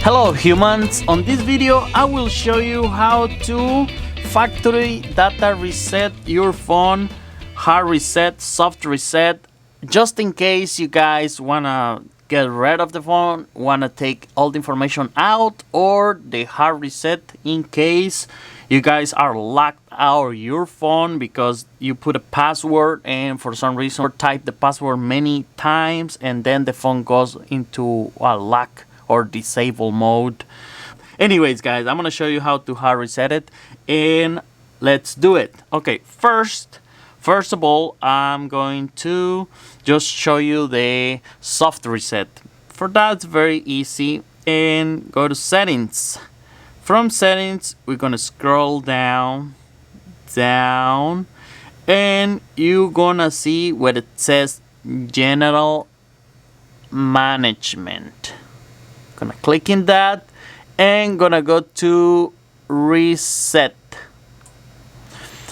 Hello humans, on this video I will show you how to factory data reset your phone, hard reset, soft reset, just in case you guys wanna get rid of the phone, wanna take all the information out, or the hard reset in case you guys are locked out of your phone because you put a password and for some reason or type the password many times and then the phone goes into a lock or disable mode. Anyways guys, I'm gonna show you how to hard reset it and let's do it. Okay, first of all, I'm going to just show you the soft reset. For that, it's very easy. And go to settings. From settings, we're gonna scroll down, and you're gonna see where it says general management. Gonna click in that and gonna go to reset.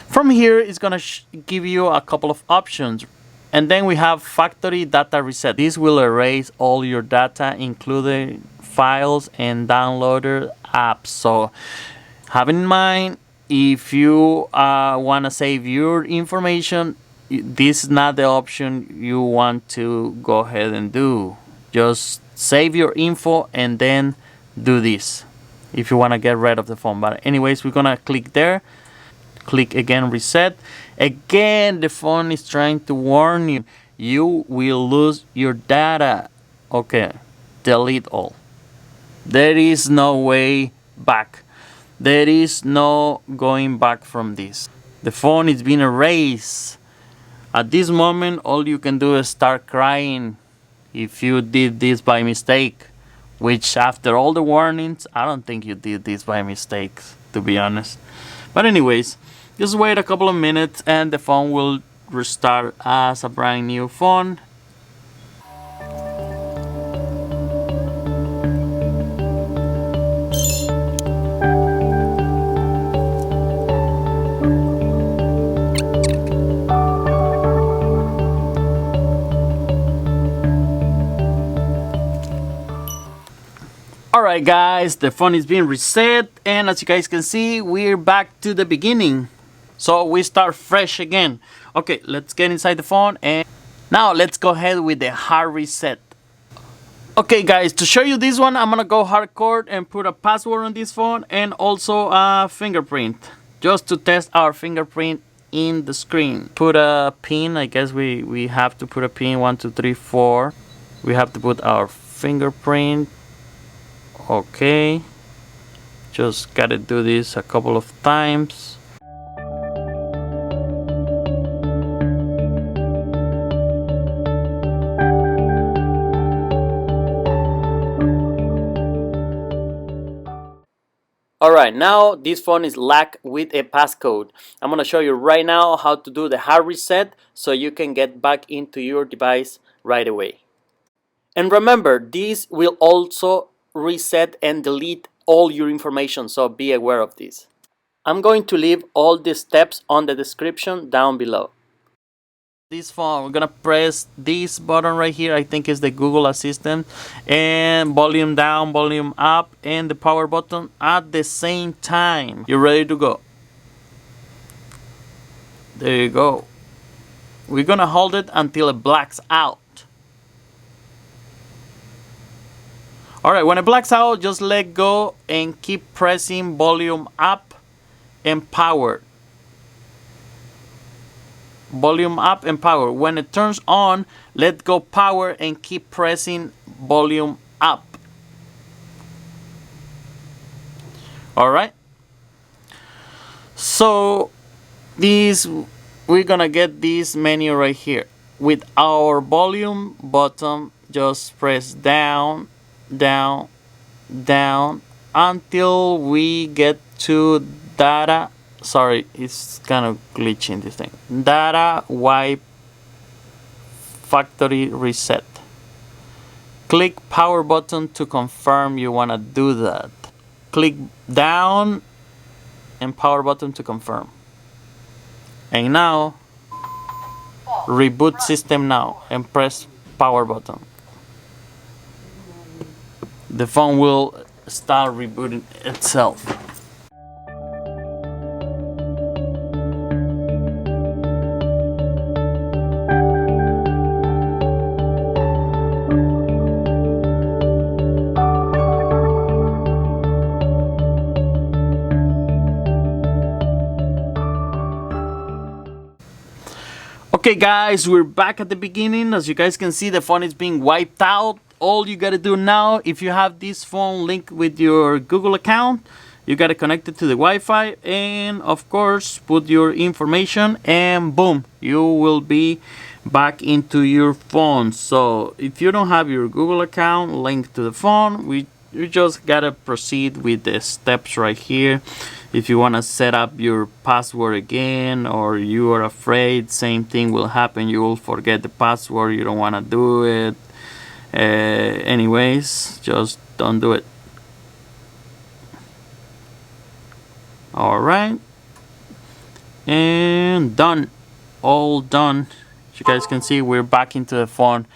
From here, it's gonna give you a couple of options. And then we have factory data reset. This will erase all your data, including files and downloaded apps. So have in mind, if you wanna save your information, this is not the option you want to go ahead and do. Just save your info and then do this if you wanna get rid of the phone. But anyways, we're gonna click there. Click again, reset. Again, the phone is trying to warn you. You will lose your data. Okay, delete all. There is no way back. There is no going back from this. The phone is being erased. At this moment, all you can do is start crying if you did this by mistake. Which after all the warnings, I don't think you did this by mistake, to be honest. But anyways, just wait a couple of minutes and the phone will restart as a brand new phone. Alright guys, the phone is being reset and as you guys can see, we're back to the beginning. So we start fresh again. Okay, let's get inside the phone and now let's go ahead with the hard reset. Okay guys, to show you this one, I'm gonna go hardcore and put a password on this phone and also a fingerprint. Just to test our fingerprint in the screen. Put a pin, I guess we have to put a pin, 1, 2, 3, 4. We have to put our fingerprint. Okay. Just gotta do this a couple of times. Alright, now this phone is locked with a passcode. I'm gonna show you right now how to do the hard reset so you can get back into your device right away. And remember, this will also reset and delete all your information, so be aware of this. I'm going to leave all the steps on the description down below. This phone, we're gonna press this button right here, I think is the Google Assistant, and volume down, volume up, and the power button at the same time. You're ready to go. There you go. We're gonna hold it until it blacks out. Alright, when it blacks out, just let go and keep pressing volume up and power. Volume up and power. When it turns on, let go power and keep pressing volume up. Alright. So this, we're gonna get this menu right here. With our volume button, just press down, down, down until we get to data. Sorry, it's kind of glitching this thing. Data wipe factory reset. Click power button to confirm you want to do that. Click down and power button to confirm. And now reboot system now and press power button. The phone will start rebooting itself. Okay guys, we're back at the beginning. As you guys can see, the phone is being wiped out. All you gotta do now, if you have this phone linked with your Google account, you gotta connect it to the Wi-Fi and of course put your information, and boom, you will be back into your phone. So if you don't have your Google account linked to the phone, you just gotta proceed with the steps right here. If you want to set up your password again, or you are afraid same thing will happen, you will forget the password, you don't want to do it, anyways, just don't do it. Alright, and done, all done. As you guys can see, we're back into the phone.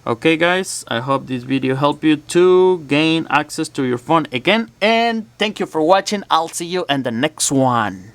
Okay guys, I hope this video helped you to gain access to your phone again, and thank you for watching. I'll see you in the next one.